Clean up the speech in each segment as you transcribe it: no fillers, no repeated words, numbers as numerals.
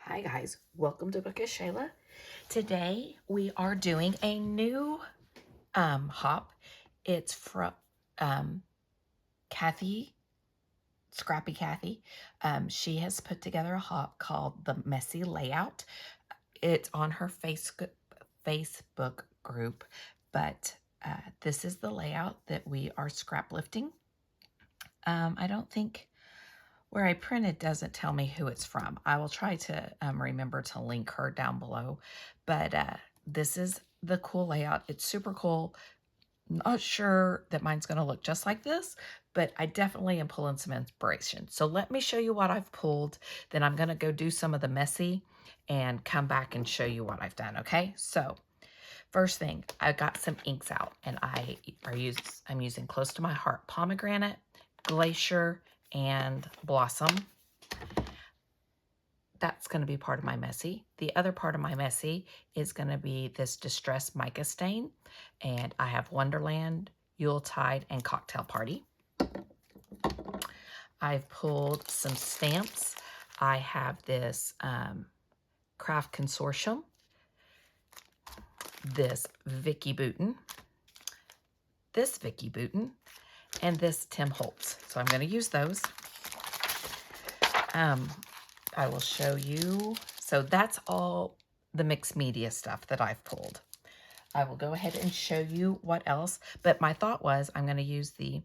Hi guys, welcome to Book of Shayla. Today we are doing a new hop. It's from um, Kathy, Scrappy Kathy. She has put together a hop called the Messy Layout. It's on her Facebook group, but this is the layout that we are scrap lifting. I don't think where I printed doesn't tell me who it's from. I will try to remember to link her down below. But this is the cool layout. It's super cool. Not sure that mine's going to look just like this, but I definitely am pulling some inspiration. So let me show you what I've pulled. Then I'm going to go do some of the messy and come back and show you what I've done, okay? So first thing, I got some inks out, and I'm using Close to My Heart Pomegranate, Glacier, and Blossom. That's going to be part of my messy. The other part of my messy is going to be this Distressed Mica Stain, and I have Wonderland, Yuletide, and Cocktail Party. I've pulled some stamps. I have this Craft Consortium, this Vicky Bouton, this Vicky Bouton, and this Tim Holtz. So I'm going to use those. I will show you. So that's all the mixed media stuff that I've pulled. I will go ahead and show you what else. But my thought was I'm going to use the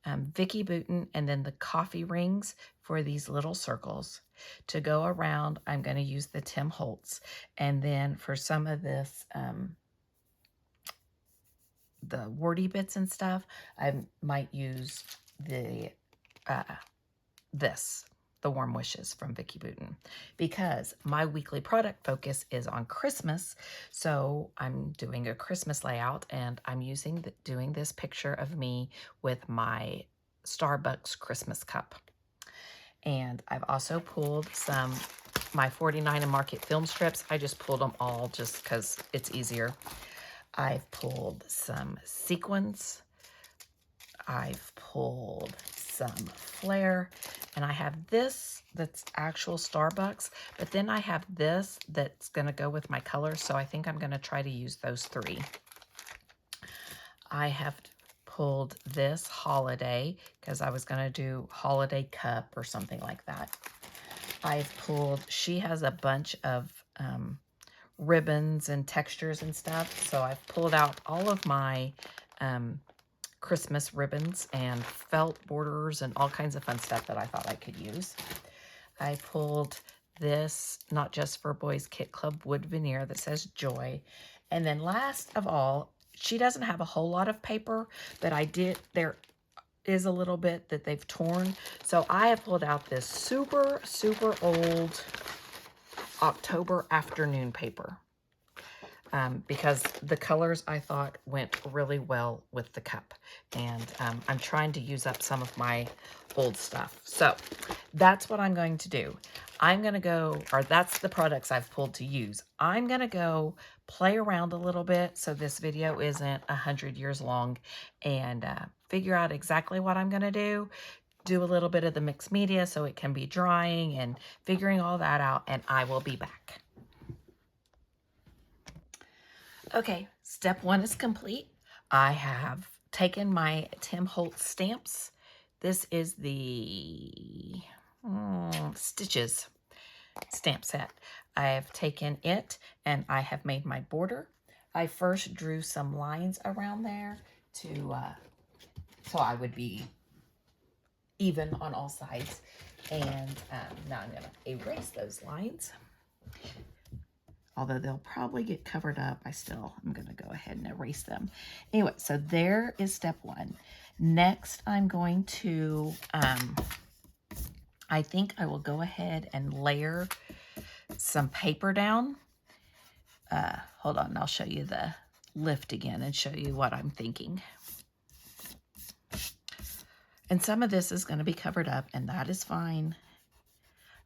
Vicky Bouton and then the coffee rings for these little circles. To go around, I'm going to use the Tim Holtz. And then for some of this, the wordy bits and stuff, I might use the the Warm Wishes from Vicky Bouton, because my weekly product focus is on Christmas. So I'm doing a Christmas layout, and I'm doing this picture of me with my Starbucks Christmas cup. And I've also pulled my 49 and Market film strips. I just pulled them all just because it's easier. I've pulled some sequins. I've pulled some flare, and I have this that's actual Starbucks, but then I have this that's going to go with my colors, so I think I'm going to try to use those three. I have pulled this holiday because I was going to do holiday cup or something like that. I've pulled, she has a bunch of ribbons and textures and stuff, so I've pulled out all of my Christmas ribbons and felt borders and all kinds of fun stuff that I thought I could use. I pulled this Not Just for Boys Kit Club wood veneer that says joy. And then last of all, she doesn't have a whole lot of paper, but there is a little bit that they've torn. So I have pulled out this super, super old October afternoon paper. Because the colors I thought went really well with the cup. And I'm trying to use up some of my old stuff. So that's what I'm going to do. I'm going to go, or that's the products I've pulled to use. I'm going to go play around a little bit so this video isn't 100 years long, and figure out exactly what I'm going to do. Do a little bit of the mixed media so it can be drying and figuring all that out, and I will be back. Okay, step one is complete. I have taken my Tim Holtz stamps. This is the Stitches stamp set. I have taken it and I have made my border. I first drew some lines around there to so I would be even on all sides. And now I'm going to erase those lines. Although they'll probably get covered up, I'm going to go ahead and erase them. Anyway, so there is step one. Next, I'm going to, I think I will go ahead and layer some paper down. Hold on, I'll show you the lift again and show you what I'm thinking. And some of this is going to be covered up, and that is fine.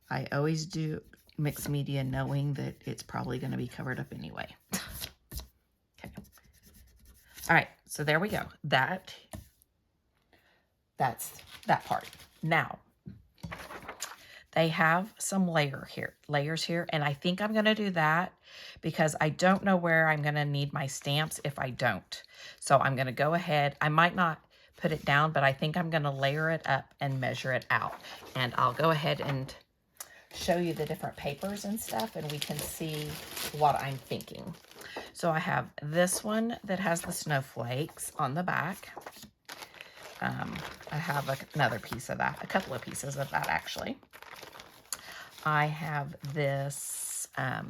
I always do mixed media knowing that it's probably going to be covered up anyway. Okay. All right, so there we go. That's that part. Now, they have some layers here, and I think I'm going to do that because I don't know where I'm going to need my stamps if I don't. So I'm going to go ahead. I might not put it down, but I think I'm going to layer it up and measure it out. And I'll go ahead and show you the different papers and stuff, and we can see what I'm thinking. So I have this one that has the snowflakes on the back. I have another piece of that, a couple of pieces of that actually. I have this, I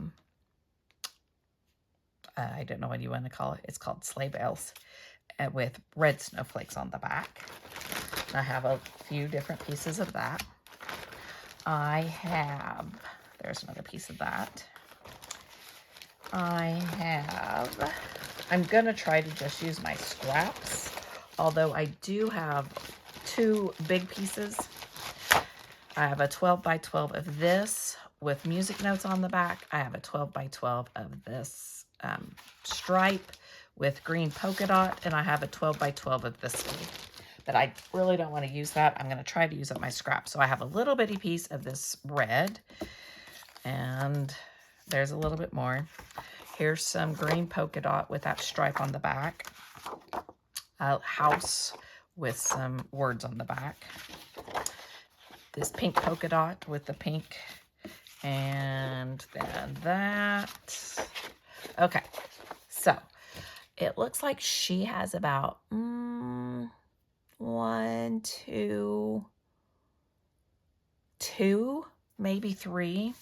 don't know what you want to call it. It's called sleigh bells with red snowflakes on the back. I have a few different pieces of that. I have, there's another piece of that. I'm going to try to just use my scraps, although I do have two big pieces. I have a 12 by 12 of this with music notes on the back. I have a 12 by 12 of this stripe with green polka dot, and I have a 12 by 12 of this one. But I really don't want to use that. I'm going to try to use up my scrap. So I have a little bitty piece of this red, and there's a little bit more. Here's some green polka dot with that stripe on the back. A house with some words on the back. This pink polka dot with the pink, and then that. Okay, so it looks like she has about 1, 2, maybe 3.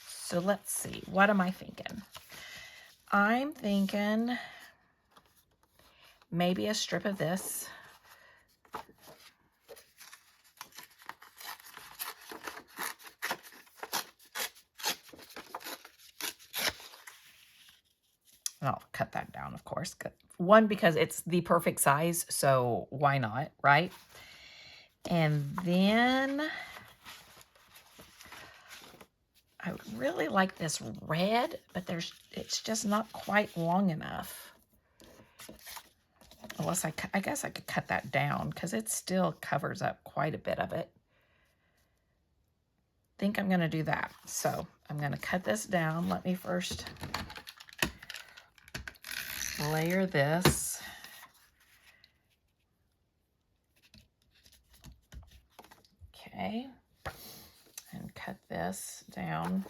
So let's see, what am I thinking? I'm thinking maybe a strip of this. And I'll cut that down, of course. One, because it's the perfect size, so why not, right? And then I really like this red, but it's just not quite long enough. Unless I guess I could cut that down because it still covers up quite a bit of it. I think I'm going to do that. So I'm going to cut this down. Let me first layer this. Okay. And cut this down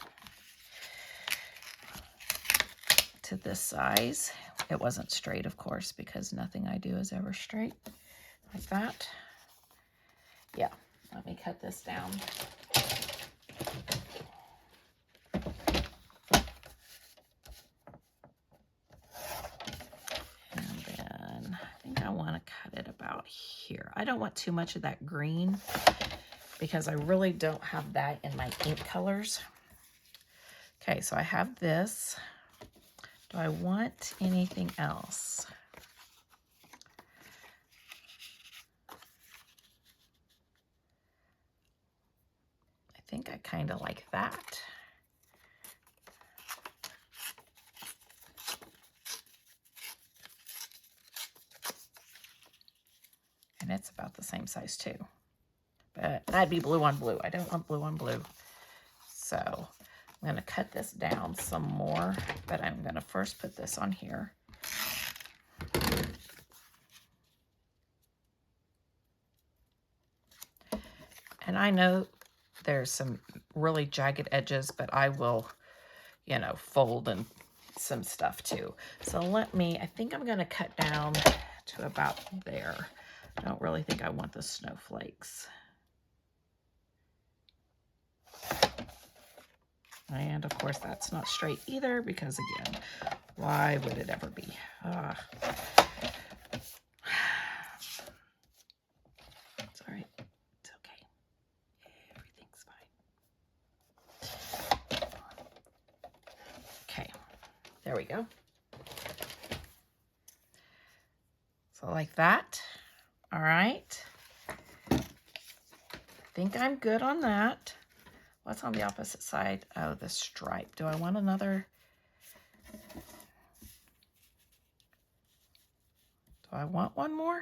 to this size. It wasn't straight, of course, because nothing I do is ever straight like that. Yeah, let me cut this down. And then I think I want to cut it about here. I don't want too much of that green because I really don't have that in my ink colors. Okay, so I have this. Do I want anything else? I think I kind of like that. And it's about the same size too. But that'd be blue on blue. I don't want blue on blue. So I'm going to cut this down some more, but I'm going to first put this on here. And I know there's some really jagged edges, but I will, you know, fold and some stuff too. So I think I'm going to cut down to about there. I don't really think I want the snowflakes. And of course that's not straight either because again, why would it ever be? It's all right. It's okay. Everything's fine. Okay, there we go. So like that. All right. I think I'm good on that. What's on the opposite side? Oh, the stripe. Do I want another? Do I want one more?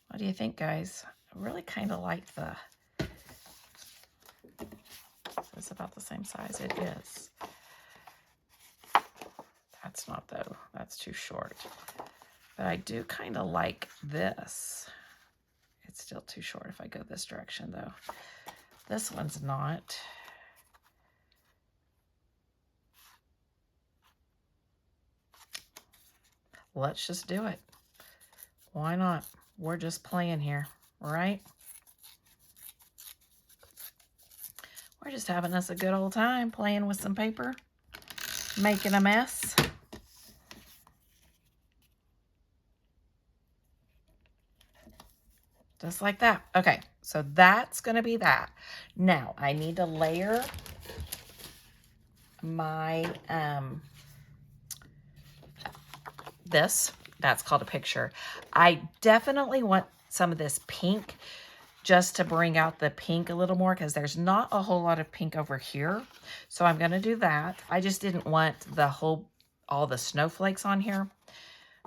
What do you think, guys? really kind of like the, it's about the same size. It is. That's not though, that's too short. But I do kind of like this. It's still too short if I go this direction though. This one's not. Let's just do it. Why not? We're just playing here, right? We're just having us a good old time playing with some paper, making a mess. Just like that. Okay, so that's going to be that. Now, I need to layer my, this. That's called a picture. I definitely want some of this pink just to bring out the pink a little more because there's not a whole lot of pink over here. So I'm going to do that. I just didn't want all the snowflakes on here.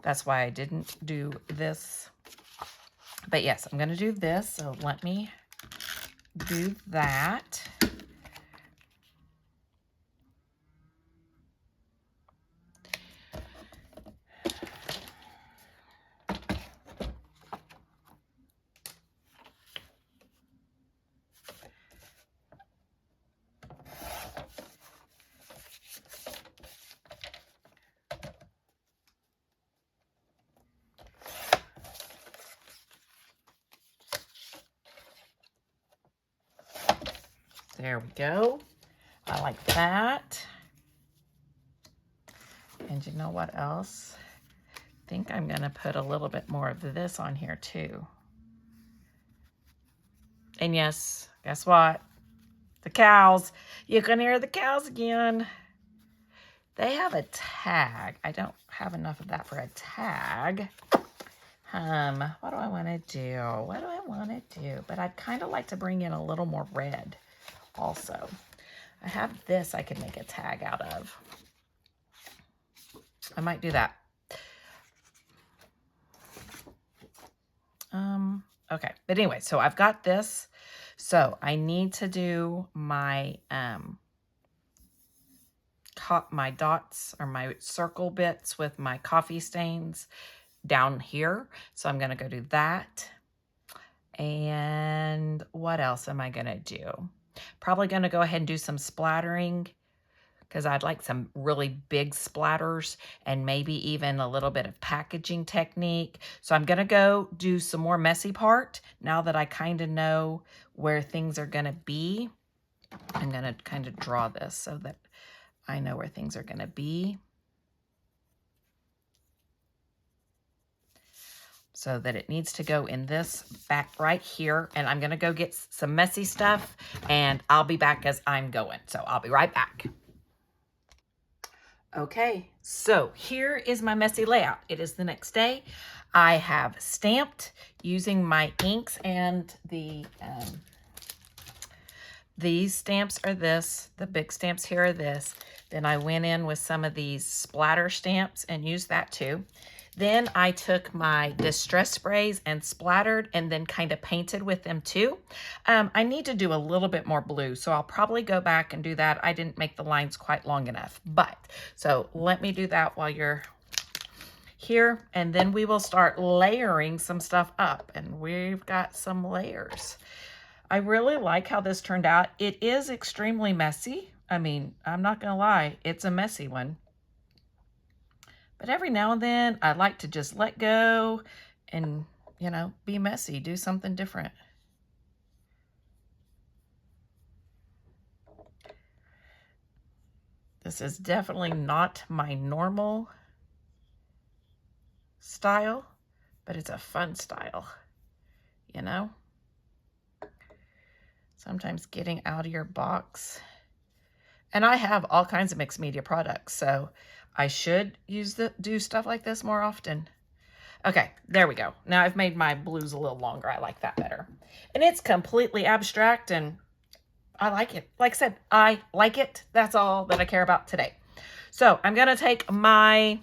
That's why I didn't do this. But yes, I'm going to do this. So let me do that. There we go. I like that. And you know what else? I think I'm going to put a little bit more of this on here too. And yes, guess what? The cows. You can hear the cows again. They have a tag. I don't have enough of that for a tag. What do I want to do? What do I want to do? But I'd kind of like to bring in a little more red also. I have this I could make a tag out of. I might do that. Okay, but anyway, so I've got this. So I need to do my my dots or my circle bits with my coffee stains down here. So I'm going to go do that. And what else am I going to do? Probably going to go ahead and do some splattering because I'd like some really big splatters and maybe even a little bit of packaging technique. So I'm going to go do some more messy part now that I kind of know where things are going to be. I'm going to kind of draw this so that I know where things are going to be. So that it needs to go in this back right here. And I'm going to go get some messy stuff and I'll be back as I'm going. So I'll be right back. Okay, so here is my messy layout. It is the next day. I have stamped using my inks and these stamps are this. The big stamps here are this. Then I went in with some of these splatter stamps and used that too. Then I took my distress sprays and splattered and then kind of painted with them too. I need to do a little bit more blue, so I'll probably go back and do that. I didn't make the lines quite long enough, but so let me do that while you're here, and then we will start layering some stuff up, and we've got some layers. I really like how this turned out. It is extremely messy. I mean, I'm not gonna lie, it's a messy one. But every now and then, I like to just let go and, you know, be messy, do something different. This is definitely not my normal style, but it's a fun style, you know? Sometimes getting out of your box. And I have all kinds of mixed media products, so I should do stuff like this more often. Okay, there we go. Now I've made my blues a little longer. I like that better. And it's completely abstract and I like it. Like I said, I like it. That's all that I care about today. So I'm going to take my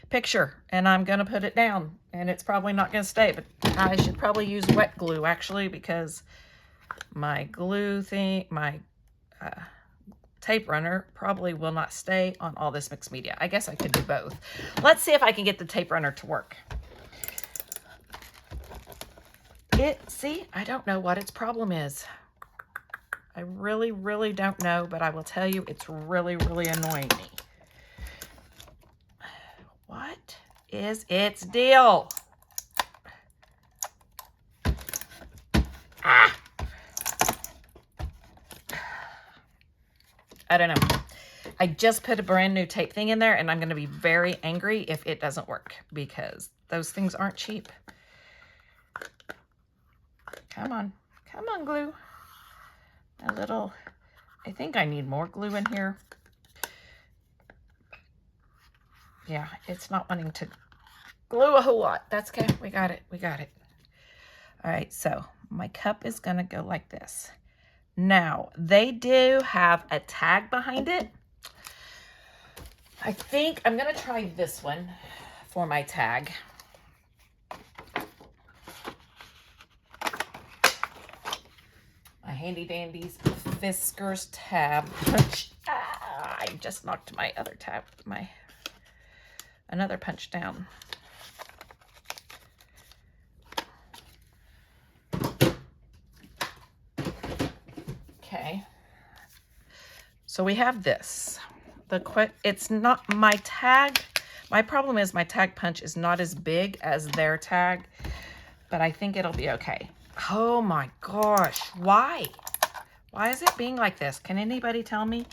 picture and I'm going to put it down and it's probably not going to stay, but I should probably use wet glue actually, because my glue thing, my tape runner probably will not stay on all this mixed media. I guess I could do both. Let's see if I can get the tape runner to work. See, I don't know what its problem is. I really, really don't know, but I will tell you it's really, really annoying me. What is its deal? Ah! I don't know. I just put a brand new tape thing in there, and I'm going to be very angry if it doesn't work, because those things aren't cheap. Come on. Come on, glue. A little, I think I need more glue in here. Yeah, it's not wanting to glue a whole lot. That's okay. We got it. We got it. All right, so my cup is going to go like this. Now, they do have a tag behind it. I think I'm going to try this one for my tag. My handy dandy's Fiskars tab. I just knocked my other tab, another punch down. Okay. So we have this. It's not my tag. My problem is my tag punch is not as big as their tag, but I think it'll be okay. Oh my gosh, why? Why is it being like this? Can anybody tell me?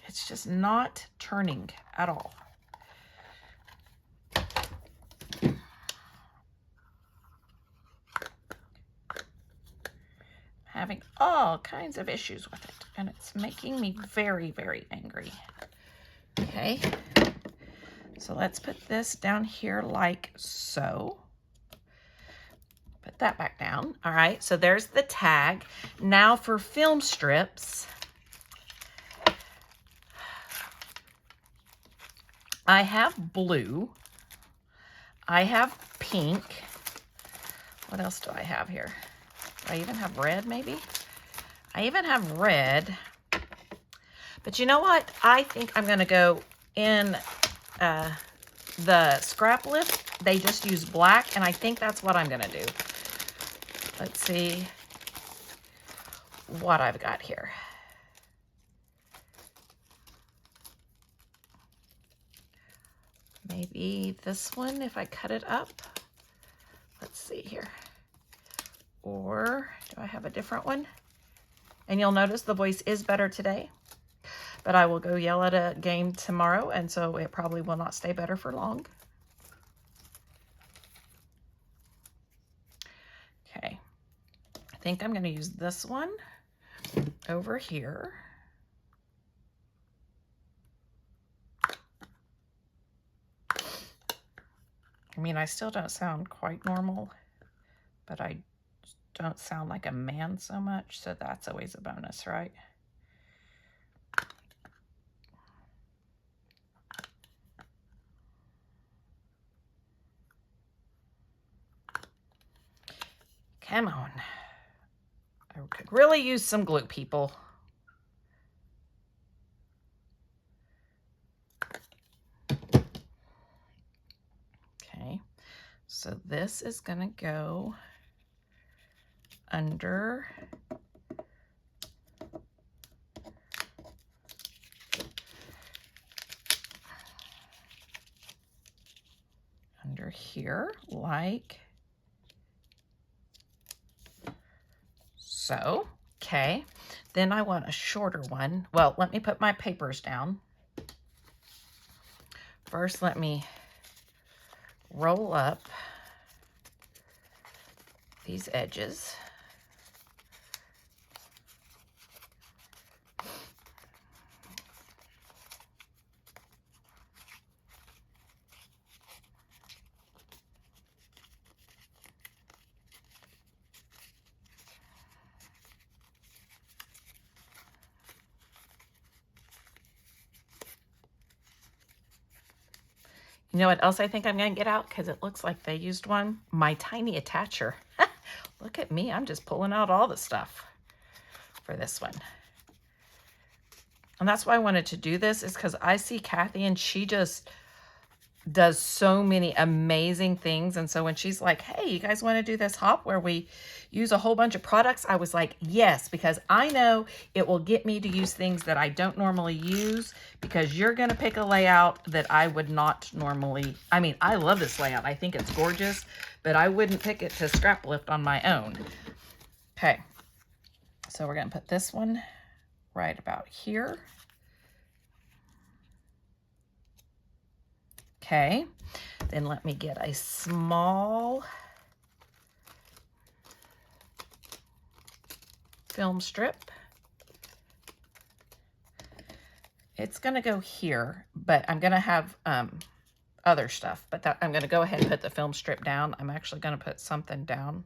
It's just not turning at all. Having all kinds of issues with it, and it's making me very, very angry. Okay. So let's put this down here like so. Put that back down. All right, so there's the tag. Now for film strips, I have blue. I have pink. What else do I have here? Do I even have red maybe? I even have red. But you know what? I think I'm gonna go in the scrap lift. They just use black, and I think that's what I'm gonna do. Let's see what I've got here. Maybe this one if I cut it up. Let's see here. Or do I have a different one? And you'll notice the voice is better today, but I will go yell at a game tomorrow, and so it probably will not stay better for long. Okay, I think I'm going to use this one over here. I mean, I still don't sound quite normal, but I don't sound like a man so much, so that's always a bonus, right? Come on. I could really use some glue, people. Okay, so this is gonna go under here, like so. Okay, then I want a shorter one. Well, let me put my papers down. First, let me roll up these edges. You know what else I think I'm going to get out? Because it looks like they used one. My tiny attacher. Look at me. I'm just pulling out all the stuff for this one. And that's why I wanted to do this, is because I see Kathy and she just does so many amazing things. And so when she's like, hey, you guys want to do this hop where we use a whole bunch of products? I was like, yes, because I know it will get me to use things that I don't normally use, because you're going to pick a layout that I would not normally. I mean, I love this layout. I think it's gorgeous, but I wouldn't pick it to scrap lift on my own. Okay. So we're going to put this one right about here. Okay, then let me get a small film strip. It's going to go here, but I'm going to have other stuff. But I'm going to go ahead and put the film strip down. I'm actually going to put something down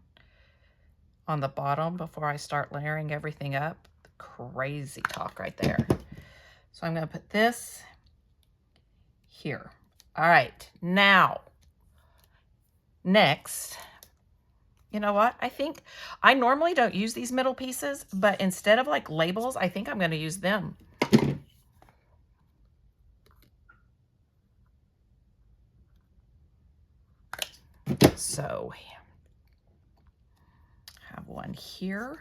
on the bottom before I start layering everything up. Crazy talk right there. So I'm going to put this here. All right, now, next, you know what? I think I normally don't use these middle pieces, but instead of like labels, I think I'm going to use them. So, have one here.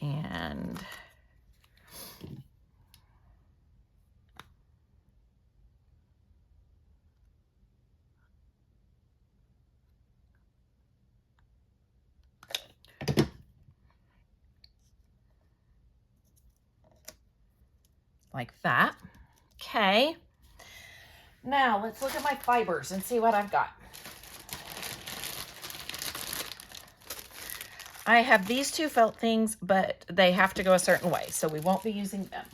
And like that. Okay. Now let's look at my fibers and see what I've got. I have these two felt things, but they have to go a certain way, so we won't be using them.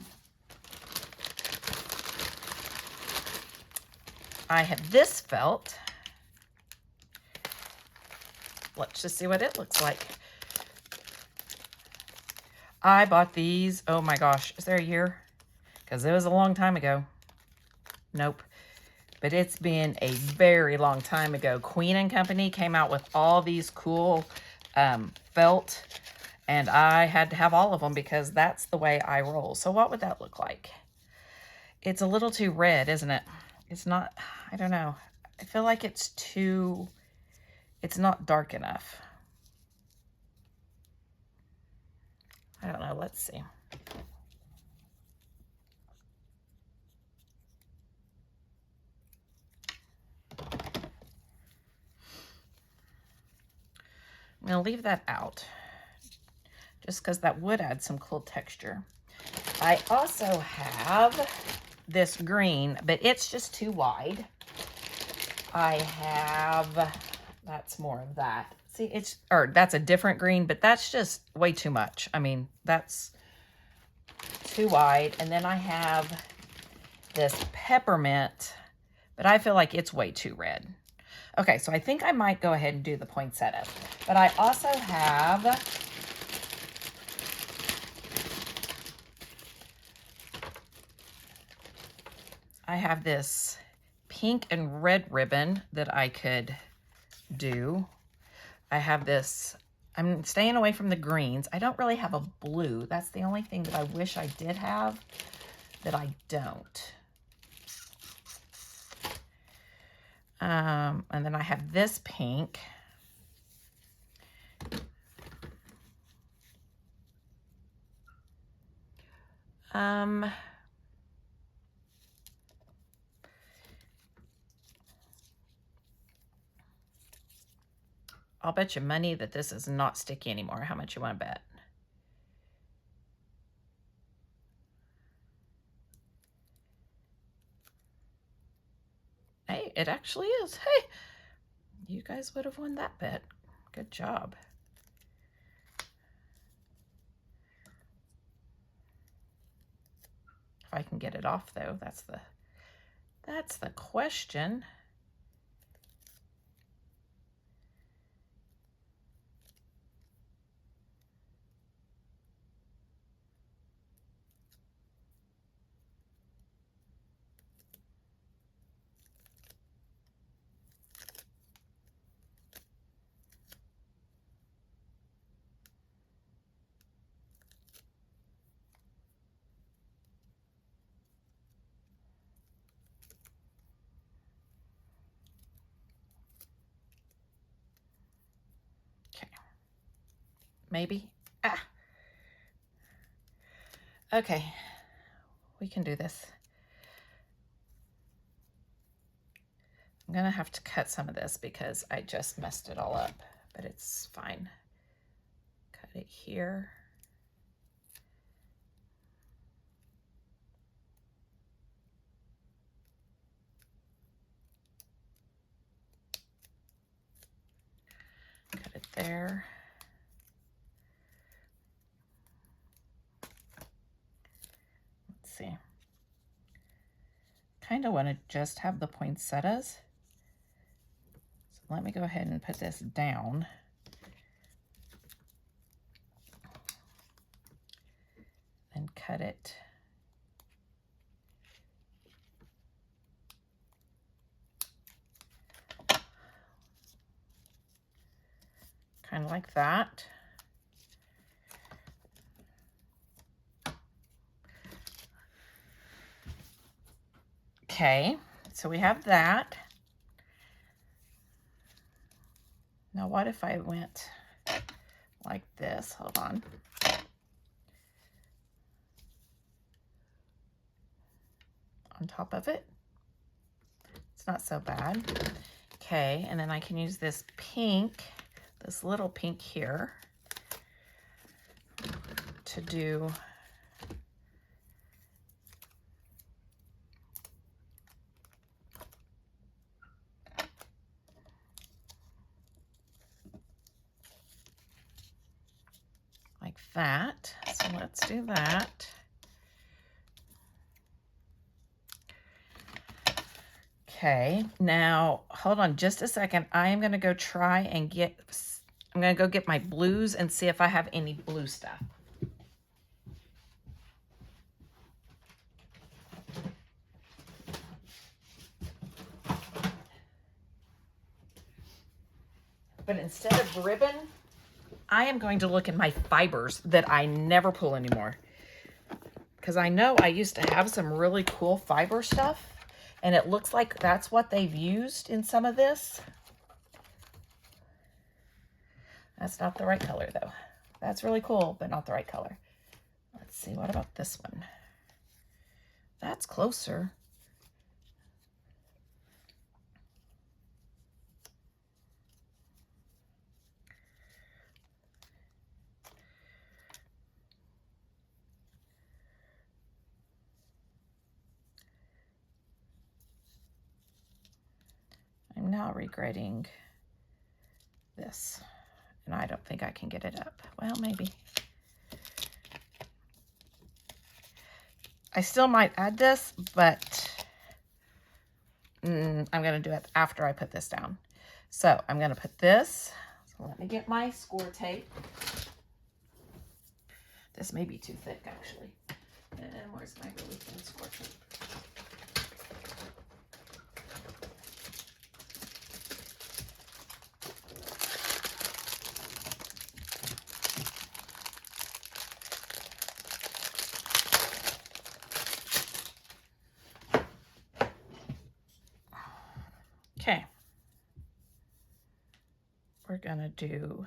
I have this felt. Let's just see what it looks like. I bought these, oh my gosh, is there a year? Because it was a long time ago. Nope. But it's been a very long time ago. Queen and Company came out with all these cool felt, and I had to have all of them because that's the way I roll. So what would that look like? It's a little too red, isn't it? It's not, I don't know. I feel like it's not dark enough. I don't know. Let's see. I'm going to leave that out just because that would add some cool texture. I also have this green, but it's just too wide. I have, that's more of that. See, that's a different green, but that's just way too much. I mean, that's too wide. And then I have this peppermint, but I feel like it's way too red. Okay, so I think I might go ahead and do the poinsettia. But I also have this pink and red ribbon that I could do. I have this, I'm staying away from the greens. I don't really have a blue. That's the only thing that I wish I did have that I don't. And then I have this pink. I'll bet you money that this is not sticky anymore. How much you want to bet? Hey, it actually is. Hey, you guys would have won that bet. Good job. If I can get it off though, that's the question. maybe. Ah. Okay, we can do this. I'm gonna have to cut some of this because I just messed it all up, but it's fine. Cut it here. Cut it there. Let's see. Kind of want to just have the poinsettias. So let me go ahead and put this down. And cut it. Kind of like that. Okay, so we have that. Now what if I went like this? Hold on. On top of it. It's not so bad. Okay, and then I can use this pink, this little pink here, to do like that. So let's do that. Okay, now hold on just a second. I am going to go try and get, I'm going to go get my blues and see if I have any blue stuff. But instead of ribbon, I am going to look in my fibers that I never pull anymore. Because I know I used to have some really cool fiber stuff. And it looks like that's what they've used in some of this. That's not the right color though. That's really cool, but not the right color. Let's see, what about this one? That's closer. I'm now regretting this, and I don't think I can get it up. Well, maybe. I still might add this, but I'm going to do it after I put this down. So I'm going to put this. So let me get my score tape. This may be too thick, actually. And where's my really thin score tape? Okay. We're going to do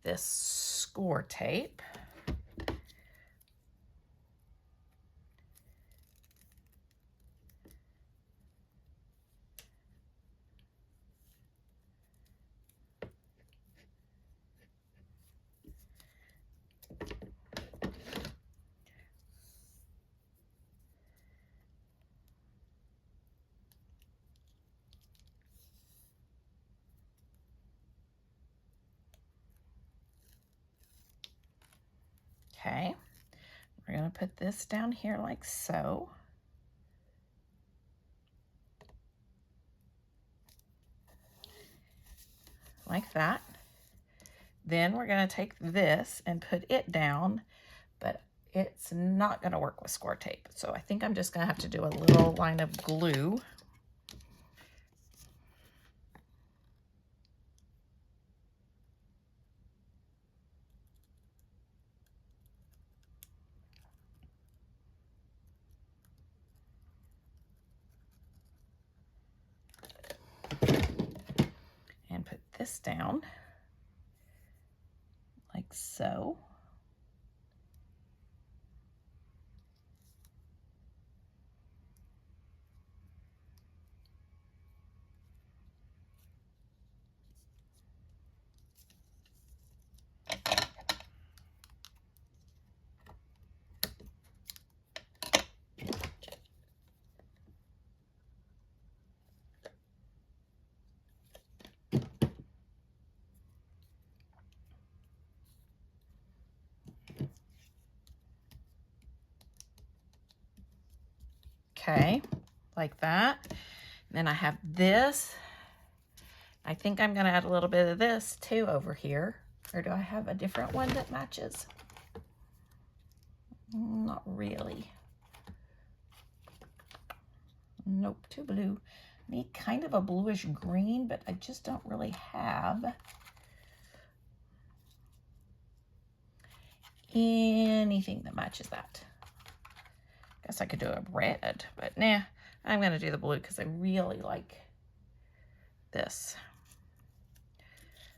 this score tape. Okay, we're going to put this down here like so. Like that. Then we're going to take this and put it down, but it's not going to work with score tape. So I think I'm just going to have to do a little line of glue. And put this down. so. Okay, like that. Then I have this. I think I'm going to add a little bit of this too over here. Or do I have a different one that matches? Not really. Nope, too blue. Need kind of a bluish green, but I just don't really have anything that matches that. Guess I could do a red, but nah, I'm going to do the blue because I really like this.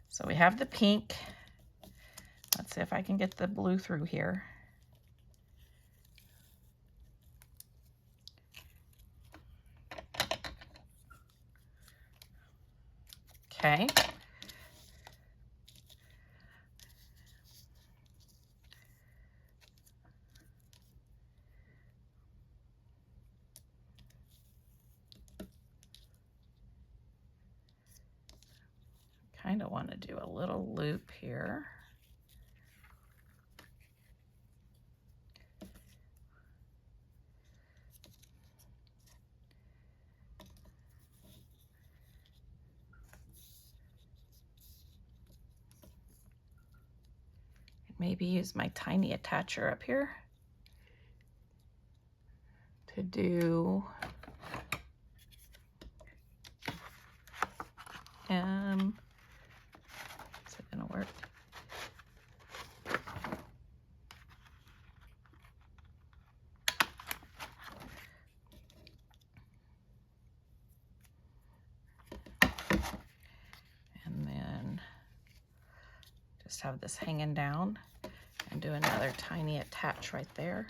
So we have the pink. Let's see if I can get the blue through here. Okay. Kind of want to do a little loop here. Maybe use my tiny attacher up here to do is it gonna work? And then just have this hanging down and do another tiny attach right there.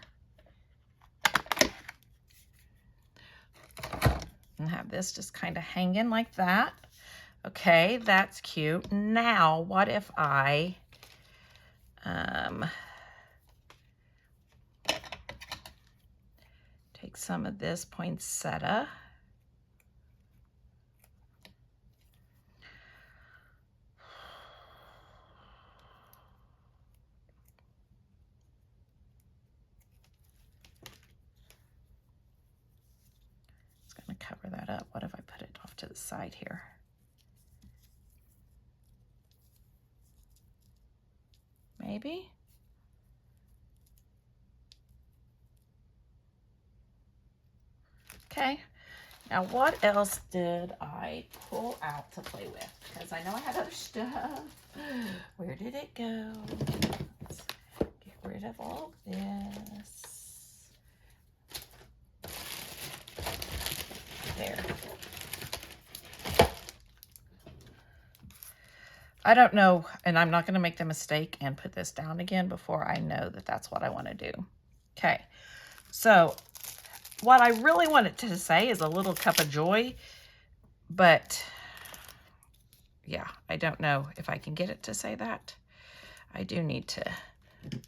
And have this just kind of hanging like that. Okay, that's cute. Now, what if I take some of this poinsettia cover that up. What if I put it off to the side here? Maybe? Okay. Now what else did I pull out to play with? Because I know I had other stuff. Where did it go? Let's get rid of all this. There. I don't know, and I'm not going to make the mistake and put this down again before I know that that's what I want to do. Okay, so what I really wanted to say is a little cup of joy, but yeah, I don't know if I can get it to say that. I do need to,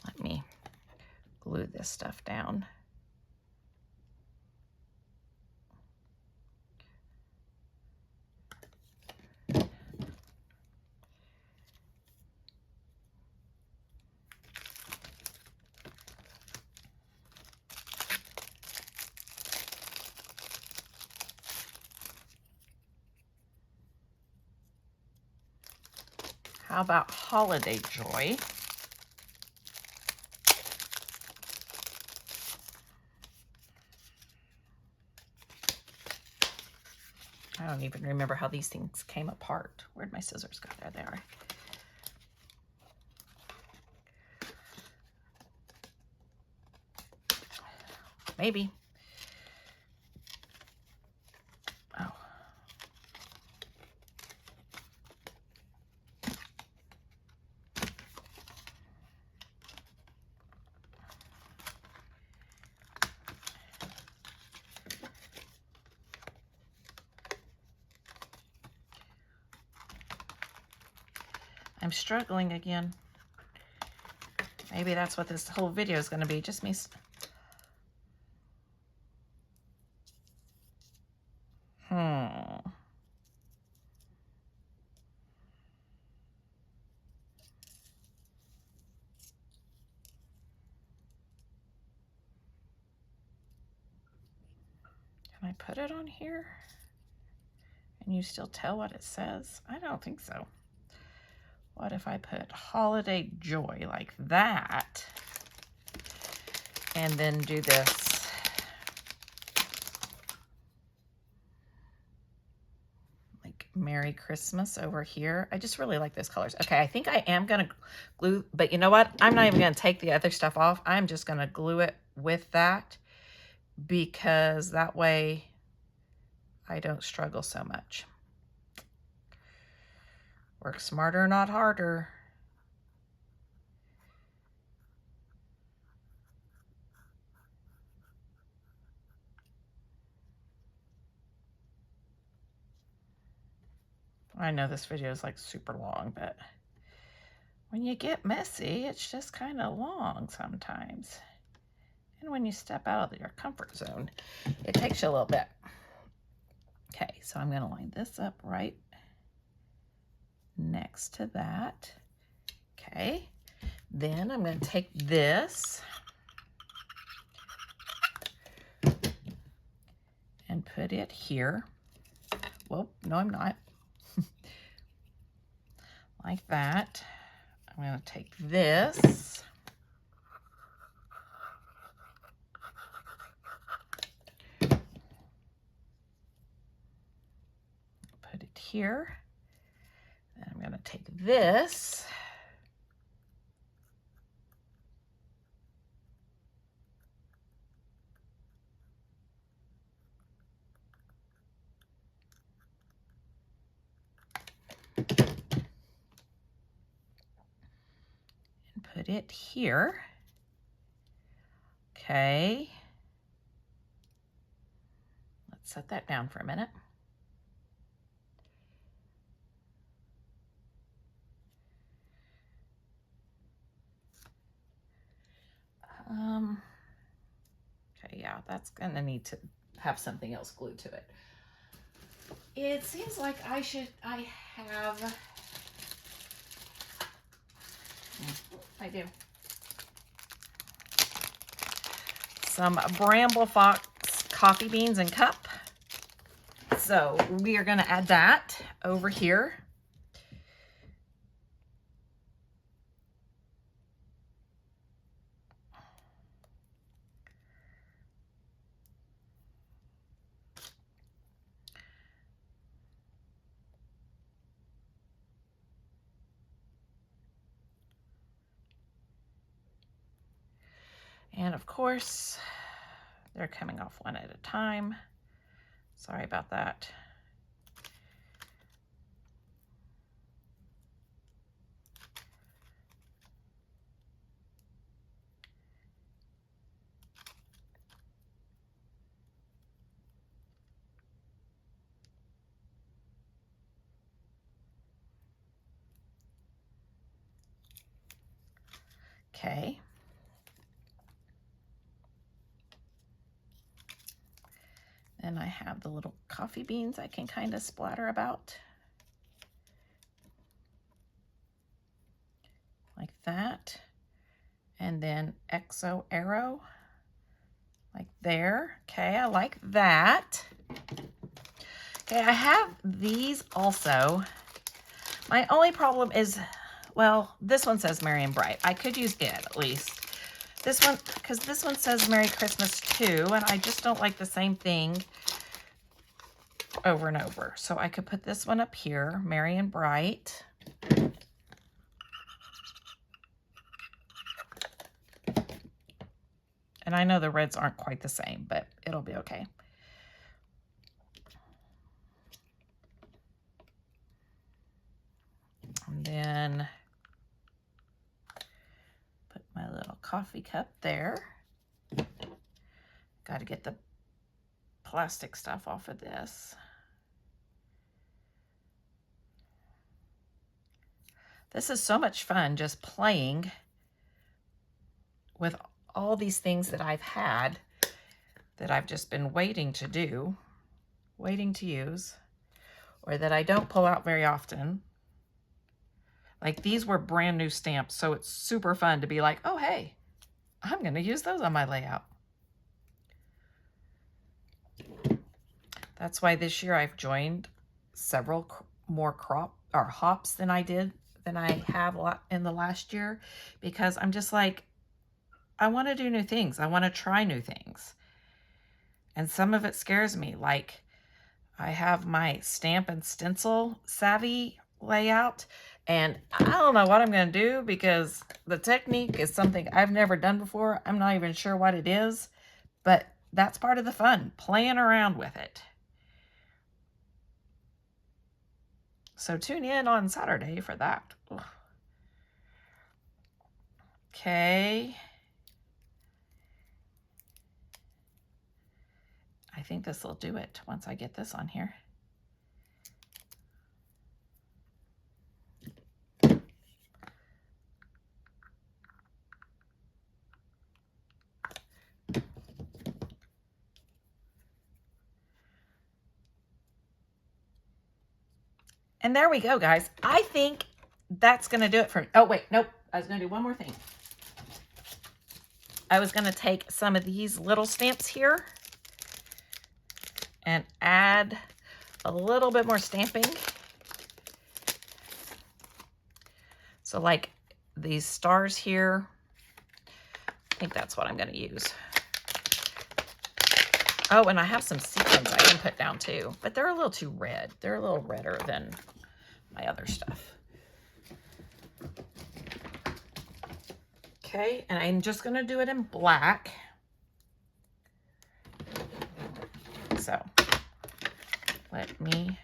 let me glue this stuff down. How about holiday joy? I don't even remember how these things came apart. Where'd my scissors go? There they are. Maybe. Oh. I'm struggling again. Maybe that's what this whole video is going to be. Just me. Can I put it on here? And you still tell what it says? I don't think so. What if I put holiday joy like that? And then do this. Like Merry Christmas over here. I just really like those colors. Okay, I think I am going to glue, but you know what? I'm not even going to take the other stuff off. I'm just going to glue it with that because that way I don't struggle so much. Work smarter, not harder. I know this video is like super long, but when you get messy, it's just kind of long sometimes. And when you step out of your comfort zone, it takes you a little bit. Okay, so I'm going to line this up right next to that. Okay, then I'm going to take this and put it here. Well, no, I'm not. Like that. I'm going to take this. Put it here. And I'm going to take this. Put it here. Okay. Let's set that down for a minute. Okay, yeah, that's gonna need to have something else glued to it. It seems like I have, I do, some Bramble Fox coffee beans and cup. So we are going to add that over here. And of course, they're coming off one at a time. Sorry about that. Okay. Then I have the little coffee beans I can kind of splatter about. Like that. And then XO arrow. Like there. Okay, I like that. Okay, I have these also. My only problem is, well, this one says Merry and Bright. I could use it at least. This one, because this one says Merry Christmas too, and I just don't like the same thing over and over. So I could put this one up here, Merry and Bright. And I know the reds aren't quite the same, but it'll be okay. And then put my little coffee cup there. Got to get the plastic stuff off of this. This is so much fun just playing with all these things that I've had that I've just been waiting to do, waiting to use, or that I don't pull out very often. Like these were brand new stamps, so it's super fun to be like, oh, hey, I'm going to use those on my layout. That's why this year I've joined several more hops than I have in the last year, because I'm just like, I want to do new things. I want to try new things. And some of it scares me. Like I have my stamp and stencil savvy layout, and I don't know what I'm going to do because the technique is something I've never done before. I'm not even sure what it is, but that's part of the fun, playing around with it. So tune in on Saturday for that. Ugh. Okay. I think this will do it once I get this on here. And there we go, guys. I think that's going to do it for me. Oh, wait, nope. I was going to do one more thing. I was going to take some of these little stamps here and add a little bit more stamping. So like these stars here, I think that's what I'm going to use. Oh, and I have some sequins I can put down too, but they're a little too red. They're a little redder than my other stuff. Okay, and I'm just going to do it in black. So let me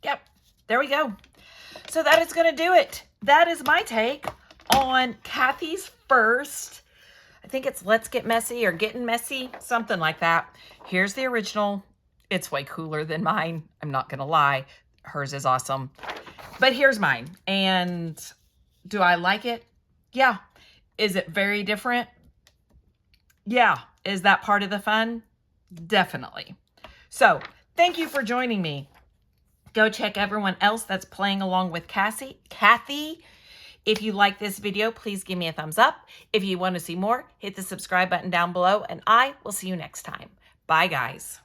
Yep, there we go. So that is going to do it. That is my take on Kathy's first. I think it's Let's Get Messy or Getting Messy, something like that. Here's the original. It's way cooler than mine. I'm not going to lie. Hers is awesome. But here's mine. And do I like it? Yeah. Is it very different? Yeah. Is that part of the fun? Definitely. So thank you for joining me. Go check everyone else that's playing along with Kathy. If you like this video, please give me a thumbs up. If you want to see more, hit the subscribe button down below, and I will see you next time. Bye, guys.